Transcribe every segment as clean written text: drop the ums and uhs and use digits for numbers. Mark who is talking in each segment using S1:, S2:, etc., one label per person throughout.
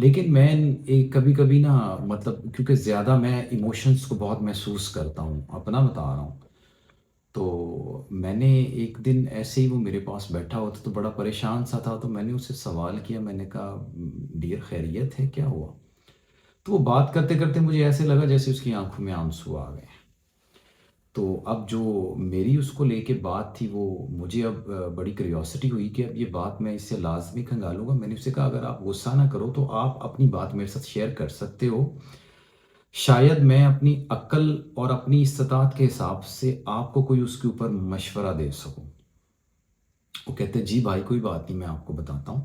S1: لیکن میں کبھی کبھی نا مطلب کیونکہ زیادہ میں ایموشنس کو بہت محسوس کرتا ہوں، اپنا بتا رہا ہوں، تو میں نے ایک دن ایسے ہی وہ میرے پاس بیٹھا ہوا تھا تو بڑا پریشان سا تھا، تو میں نے اس سے سوال کیا، میں نے کہا ڈیئر خیریت ہے، کیا ہوا؟ تو وہ بات کرتے کرتے مجھے ایسے لگا جیسے اس کی آنکھوں میں آنسو آ گئے۔ تو اب جو میری اس کو لے کے بات تھی وہ مجھے اب بڑی کریوسٹی ہوئی کہ اب یہ بات میں اس سے لازمی کھنگالوں گا۔ میں نے اسے کہا اگر آپ غصہ نہ کرو تو آپ اپنی بات میرے ساتھ شیئر کر سکتے ہو، شاید میں اپنی عقل اور اپنی استطاعت کے حساب سے آپ کو کوئی اس کے اوپر مشورہ دے سکوں۔ وہ کہتے ہیں جی بھائی کوئی بات نہیں، میں آپ کو بتاتا ہوں۔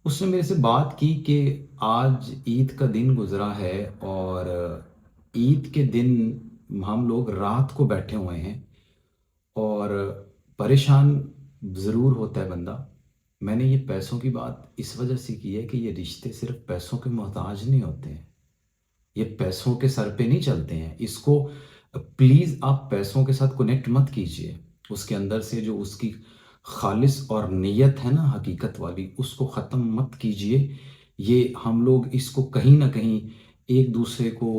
S1: اس نے میرے سے بات کی کہ آج عید کا دن گزرا ہے اور عید کے دن ہم لوگ رات کو بیٹھے ہوئے ہیں اور پریشان ضرور ہوتا ہے بندہ۔ میں نے یہ پیسوں کی بات اس وجہ سے کی ہے کہ یہ رشتے صرف پیسوں کے محتاج نہیں ہوتے ہیں، یہ پیسوں کے سر پہ نہیں چلتے ہیں۔ اس کو پلیز آپ پیسوں کے ساتھ کنیکٹ مت کیجئے، اس کے اندر سے جو اس کی خالص اور نیت ہے نا حقیقت والی، اس کو ختم مت کیجئے۔ یہ ہم لوگ اس کو کہیں نہ کہیں ایک دوسرے کو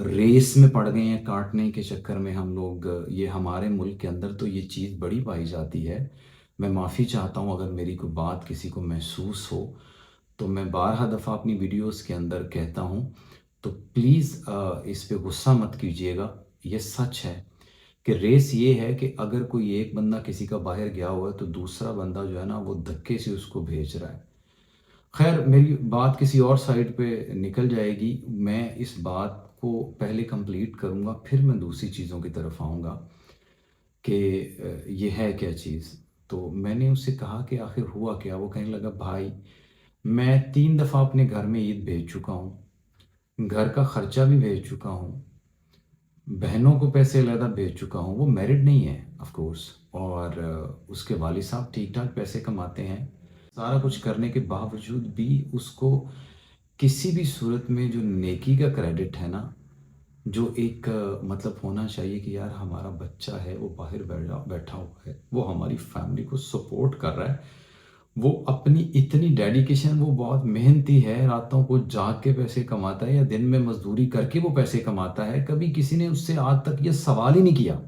S1: ریس میں پڑ گئے ہیں، کاٹنے کے چکر میں ہم لوگ، یہ ہمارے ملک کے اندر تو یہ چیز بڑی پائی جاتی ہے۔ میں معافی چاہتا ہوں اگر میری کوئی بات کسی کو محسوس ہو، تو میں بارہا دفعہ اپنی ویڈیوز کے اندر کہتا ہوں، تو پلیز اس پہ غصہ مت کیجیے گا۔ یہ سچ ہے کہ ریس یہ ہے کہ اگر کوئی ایک بندہ کسی کا باہر گیا ہوا ہے تو دوسرا بندہ جو ہے نا وہ دھکے سے اس کو بھیج رہا ہے۔ خیر میری بات کسی اور سائٹ پہ نکل جائے گی، میں اس بات کو پہلے کمپلیٹ کروں گا پھر میں دوسری چیزوں کی طرف آؤں گا کہ یہ ہے کیا چیز۔ تو میں نے اس سے کہا کہ آخر ہوا کیا؟ وہ کہنے لگا بھائی میں 3 دفعہ اپنے گھر میں عید بھیج چکا ہوں، گھر کا خرچہ بھی بھیج چکا ہوں، بہنوں کو پیسے علیحدہ بھیج چکا ہوں۔ وہ میرڈ نہیں ہے آف کورس، اور اس کے والد صاحب ٹھیک ٹھاک پیسے کماتے ہیں، سارا کچھ کرنے کے باوجود بھی اس کو کسی بھی صورت میں جو نیکی کا کریڈٹ ہے نا، جو ایک مطلب ہونا چاہیے کہ یار ہمارا بچہ ہے وہ باہر بیٹھا ہوا ہے، وہ ہماری فیملی کو سپورٹ کر رہا ہے، وہ اپنی اتنی ڈیڈیکیشن، وہ بہت محنتی ہے، راتوں کو جاگ کے پیسے کماتا ہے یا دن میں مزدوری کر کے وہ پیسے کماتا ہے، کبھی کسی نے اس سے آج تک یہ سوال ہی نہیں کیا۔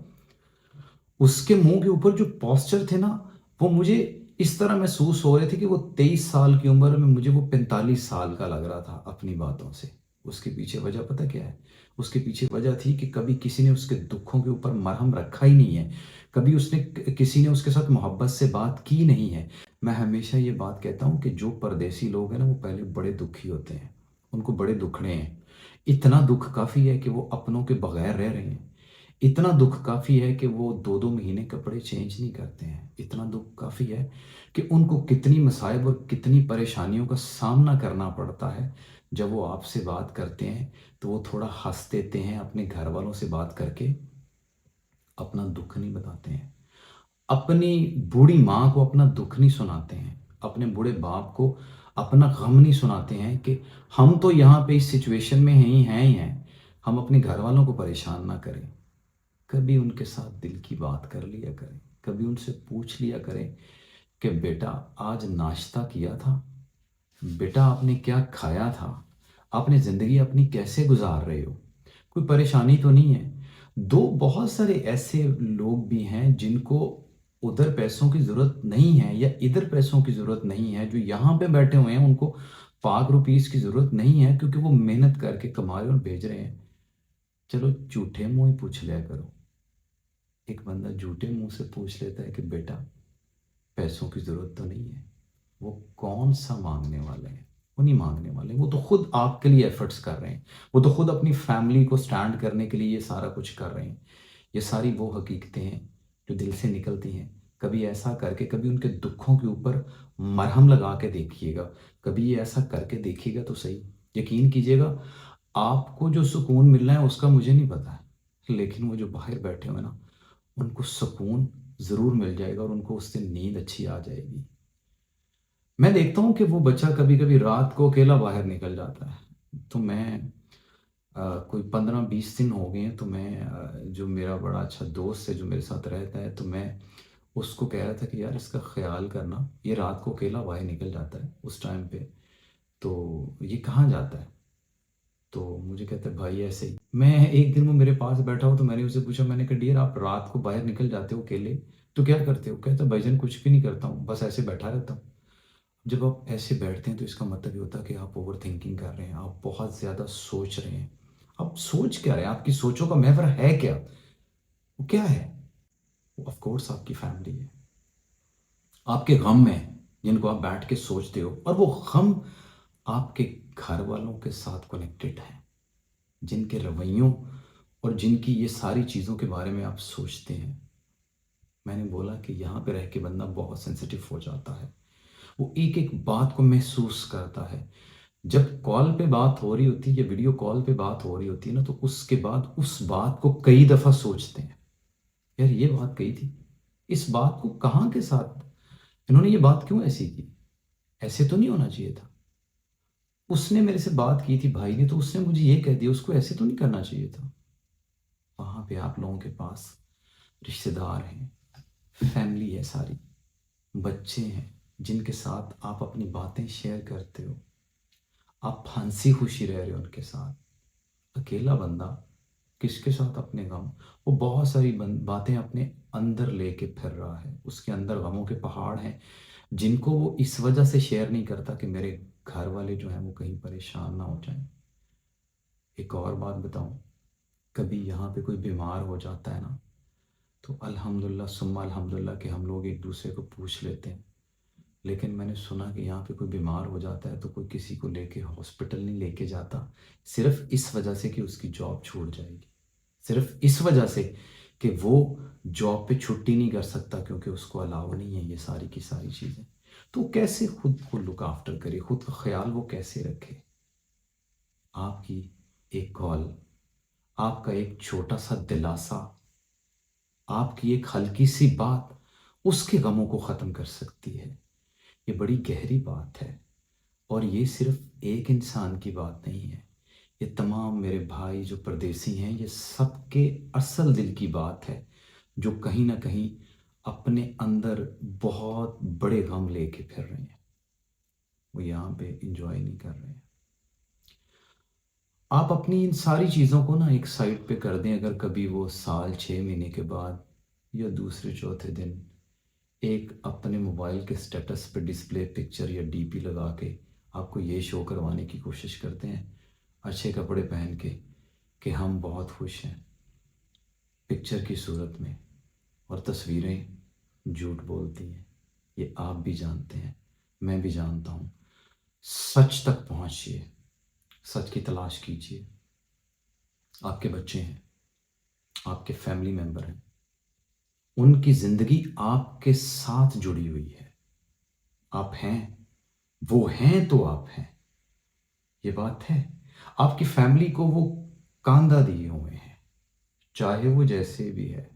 S1: اس کے منہ کے اوپر جو پوسچر تھے نا، وہ مجھے اس طرح محسوس ہو رہے تھے کہ وہ 23 سال کی عمر میں مجھے وہ 45 سال کا لگ رہا تھا اپنی باتوں سے۔ اس کے پیچھے وجہ پتہ کیا ہے؟ اس کے پیچھے وجہ تھی کہ کبھی کسی نے اس کے دکھوں کے اوپر مرہم رکھا ہی نہیں ہے، کبھی کسی نے اس کے ساتھ محبت سے بات کی نہیں ہے۔ میں ہمیشہ یہ بات کہتا ہوں کہ جو پردیسی لوگ ہیں نا وہ پہلے بڑے دکھی ہوتے ہیں، ان کو بڑے دکھڑے ہیں۔ اتنا دکھ کافی ہے کہ وہ اپنوں کے بغیر رہ رہے ہیں، اتنا دکھ کافی ہے کہ وہ 2 2 مہینے کپڑے چینج نہیں کرتے ہیں، اتنا دکھ کافی ہے کہ ان کو کتنی مصائب اور کتنی پریشانیوں کا سامنا کرنا پڑتا ہے۔ جب وہ آپ سے بات کرتے ہیں تو وہ تھوڑا ہنس دیتے ہیں، اپنے گھر والوں سے بات کر کے اپنا دکھ نہیں بتاتے ہیں، اپنی بوڑھی ماں کو اپنا دکھ نہیں سناتے ہیں، اپنے بوڑھے باپ کو اپنا غم نہیں سناتے ہیں کہ ہم تو یہاں پہ اس سچویشن میں ہیں، ہم اپنے گھر والوں کو پریشان نہ کریں۔ کبھی ان کے ساتھ دل کی بات کر لیا کریں، کبھی ان سے پوچھ لیا کریں کہ بیٹا آج ناشتہ کیا تھا؟ بیٹا آپ نے کیا کھایا تھا؟ آپ نے زندگی اپنی کیسے گزار رہے ہو؟ کوئی پریشانی تو نہیں ہے؟ بہت سارے ایسے لوگ بھی ہیں جن کو ادھر پیسوں کی ضرورت نہیں ہے یا ادھر پیسوں کی ضرورت نہیں ہے، جو یہاں پہ بیٹھے ہوئے ہیں ان کو پاک روپیز کی ضرورت نہیں ہے کیونکہ وہ محنت کر کے کما رہے اور بھیج رہے ہیں۔ چلو جھوٹے منہ ہی پوچھ لیا کرو، ایک بندہ جھوٹے منہ سے پوچھ لیتا ہے کہ بیٹا پیسوں کی ضرورت تو نہیں ہے، وہ کون سا مانگنے والے ہیں؟ وہ نہیں مانگنے والے، وہ تو خود آپ کے لیے ایفرٹس کر رہے ہیں، وہ تو خود اپنی فیملی کو سٹینڈ کرنے کے لیے یہ سارا کچھ کر رہے ہیں۔ یہ ساری وہ حقیقتیں ہیں جو دل سے نکلتی ہیں۔ کبھی ایسا کر کے، کبھی ان کے دکھوں کے اوپر مرہم لگا کے دیکھیے گا، کبھی یہ ایسا کر کے دیکھیے گا تو صحیح، یقین کیجیے گا آپ کو جو سکون ملنا ہے اس کا مجھے نہیں پتا ہے، لیکن وہ جو باہر بیٹھے ہوئے نا ان کو سکون ضرور مل جائے گا اور ان کو اس سے نیند اچھی آ جائے گی۔ میں دیکھتا ہوں کہ وہ بچہ کبھی کبھی رات کو اکیلا باہر نکل جاتا ہے، تو میں کوئی 15 20 دن ہو گئے ہیں، تو میں جو میرا بڑا اچھا دوست ہے جو میرے ساتھ رہتا ہے، تو میں اس کو کہہ رہا تھا کہ یار اس کا خیال کرنا، یہ رات کو اکیلا باہر نکل جاتا ہے اس ٹائم پہ، تو یہ کہاں جاتا ہے؟ تو مجھے کہتا ہے بھائی ایسے ہی. میں ایک دن وہ میرے پاس بیٹھا ہو تو میں نے اسے پوچھا, میں نے کہا ڈیئر آپ رات کو باہر نکل جاتے ہو اکیلے تو کیا کرتے ہو؟ کہتا ہے بھائی جان کچھ بھی نہیں کرتا ہوں, بس ایسے بیٹھا رہتا ہوں. جب آپ ایسے بیٹھتے ہیں تو اس کا مطلب یہ ہوتا ہے کہ آپ اوور تھنکنگ کر رہے ہیں, آپ بہت زیادہ سوچ رہے ہیں. آپ سوچ کیا رہے ہیں؟ آپ کی سوچوں کا محور ہے کیا؟ وہ کیا ہے؟ وہ آف کورس آپ کی فیملی ہے, آپ کے غم میں جن کو آپ بیٹھ کے سوچتے ہو, اور وہ غم آپ کے گھر والوں کے ساتھ کنیکٹڈ ہیں, جن کے رویوں اور جن کی یہ ساری چیزوں کے بارے میں آپ سوچتے ہیں. میں نے بولا کہ یہاں پہ رہ کے بندہ بہت سینسیٹیو ہو جاتا ہے, وہ ایک ایک بات کو محسوس کرتا ہے. جب کال پہ بات ہو رہی ہوتی ہے یا ویڈیو کال پہ بات ہو رہی ہوتی ہے نا, تو اس کے بعد اس بات کو کئی دفعہ سوچتے ہیں, یار یہ بات کہی تھی, اس بات کو کہاں کے ساتھ انہوں نے یہ بات کیوں ایسی کی, ایسے تو نہیں ہونا چاہیے تھا. اس نے میرے سے بات کی تھی بھائی نے, تو اس نے مجھے یہ کہہ دیا, اس کو ایسے تو نہیں کرنا چاہیے تھا. وہاں پہ آپ لوگوں کے پاس رشتے دار ہیں, فیملی ہے ساری, بچے ہیں جن کے ساتھ آپ اپنی باتیں شیئر کرتے ہو, آپ ہنسی خوشی رہ رہے ہو ان کے ساتھ. اکیلا بندہ کس کے ساتھ اپنے غم, وہ بہت ساری باتیں اپنے اندر لے کے پھر رہا ہے, اس کے اندر غموں کے پہاڑ ہیں جن کو وہ اس وجہ سے شیئر نہیں کرتا کہ میرے گھر والے جو ہیں وہ کہیں پریشان نہ ہو جائیں. ایک اور بات بتاؤں, کبھی یہاں پہ کوئی بیمار ہو جاتا ہے نا, تو الحمدللہ ثم الحمدللہ کہ ہم لوگ ایک دوسرے کو پوچھ لیتے ہیں. لیکن میں نے سنا کہ یہاں پہ کوئی بیمار ہو جاتا ہے تو کوئی کسی کو لے کے ہاسپٹل نہیں لے کے جاتا, صرف اس وجہ سے کہ اس کی جاب چھوٹ جائے گی, صرف اس وجہ سے کہ وہ جاب پہ چھٹی نہیں کر سکتا کیونکہ اس کو الاؤ نہیں ہے یہ ساری کی ساری چیزیں. تو کیسے خود کو لک آفٹر کرے, خود کا خیال وہ کیسے رکھے؟ آپ کی ایک کال, آپ کا ایک چھوٹا سا دلاسا, آپ کی ایک ہلکی سی بات اس کے غموں کو ختم کر سکتی ہے. یہ بڑی گہری بات ہے, اور یہ صرف ایک انسان کی بات نہیں ہے, یہ تمام میرے بھائی جو پردیسی ہیں یہ سب کے اصل دل کی بات ہے, جو کہیں نہ کہیں اپنے اندر بہت بڑے غم لے کے پھر رہے ہیں, وہ یہاں پہ انجوائے نہیں کر رہے ہیں. آپ اپنی ان ساری چیزوں کو نا ایک سائڈ پہ کر دیں, اگر کبھی وہ سال 6 مہینے کے بعد یا دوسرے چوتھے دن ایک اپنے موبائل کے سٹیٹس پہ ڈسپلے پکچر یا ڈی پی لگا کے آپ کو یہ شو کروانے کی کوشش کرتے ہیں اچھے کپڑے پہن کے کہ ہم بہت خوش ہیں پکچر کی صورت میں, اور تصویریں جھوٹ بولتی ہیں, یہ آپ بھی جانتے ہیں, میں بھی جانتا ہوں. سچ تک پہنچیے, سچ کی تلاش کیجیے. آپ کے بچے ہیں, آپ کے فیملی ممبر ہیں, ان کی زندگی آپ کے ساتھ جڑی ہوئی ہے. آپ ہیں, وہ ہیں تو آپ ہیں, یہ بات ہے. آپ کی فیملی کو وہ کاندھا دیے ہوئے ہیں, چاہے وہ جیسے بھی ہے.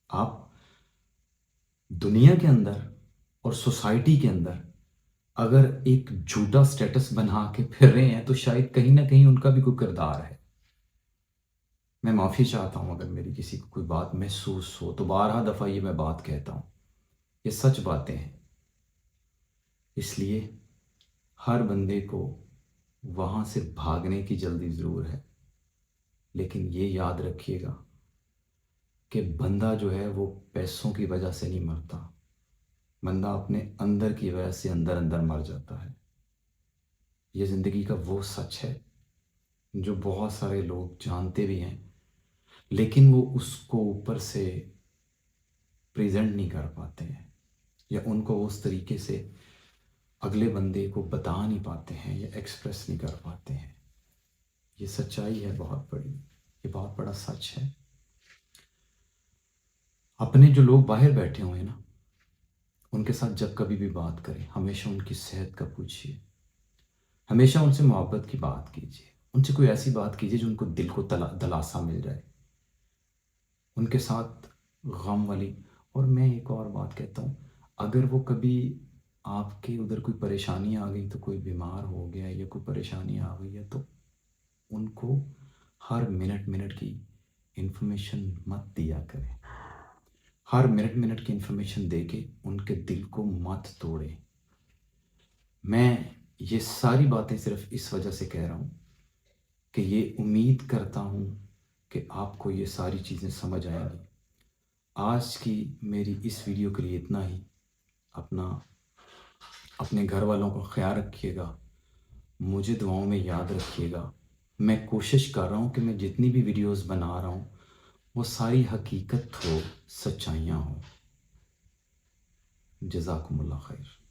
S1: آپ دنیا کے اندر اور سوسائٹی کے اندر اگر ایک جھوٹا سٹیٹس بنا کے پھر رہے ہیں تو شاید کہیں نہ کہیں ان کا بھی کوئی کردار ہے. میں معافی چاہتا ہوں اگر میری کسی کو کوئی بات محسوس ہو, تو 12 دفعہ یہ میں بات کہتا ہوں, یہ سچ باتیں ہیں. اس لیے ہر بندے کو وہاں سے بھاگنے کی جلدی ضرور ہے, لیکن یہ یاد رکھیے گا کہ بندہ جو ہے وہ پیسوں کی وجہ سے نہیں مرتا, بندہ اپنے اندر کی وجہ سے اندر اندر مر جاتا ہے. یہ زندگی کا وہ سچ ہے جو بہت سارے لوگ جانتے بھی ہیں, لیکن وہ اس کو اوپر سے پریزنٹ نہیں کر پاتے ہیں, یا ان کو اس طریقے سے اگلے بندے کو بتا نہیں پاتے ہیں یا ایکسپریس نہیں کر پاتے ہیں. یہ سچائی ہے بہت بڑی, یہ بہت بڑا سچ ہے. اپنے جو لوگ باہر بیٹھے ہوئے ہیں نا, ان کے ساتھ جب کبھی بھی بات کریں ہمیشہ ان کی صحت کا پوچھیے, ہمیشہ ان سے محبت کی بات کیجیے, ان سے کوئی ایسی بات کیجیے جو ان کو دل کو دلاسا مل جائے, ان کے ساتھ غم والی. اور میں ایک اور بات کہتا ہوں, اگر وہ کبھی آپ کے ادھر کوئی پریشانی آ گئی, تو کوئی بیمار ہو گیا یا کوئی پریشانی آ گئی ہے, تو ان کو ہر منٹ منٹ کی انفارمیشن مت دیا کریں. ہر منٹ منٹ کی انفارمیشن دے کے ان کے دل کو مت توڑیں. میں یہ ساری باتیں صرف اس وجہ سے کہہ رہا ہوں کہ یہ امید کرتا ہوں کہ آپ کو یہ ساری چیزیں سمجھ آئیں گی۔ آج کی میری اس ویڈیو کے لیے اتنا ہی۔ اپنے گھر والوں کا خیال رکھیے گا، مجھے دعاؤں میں یاد رکھیے گا۔ میں کوشش کر رہا ہوں کہ میں جتنی بھی ویڈیوز بنا رہا ہوں وہ ساری حقیقت ہو، سچائیاں ہوں۔ جزاکم اللہ خیر۔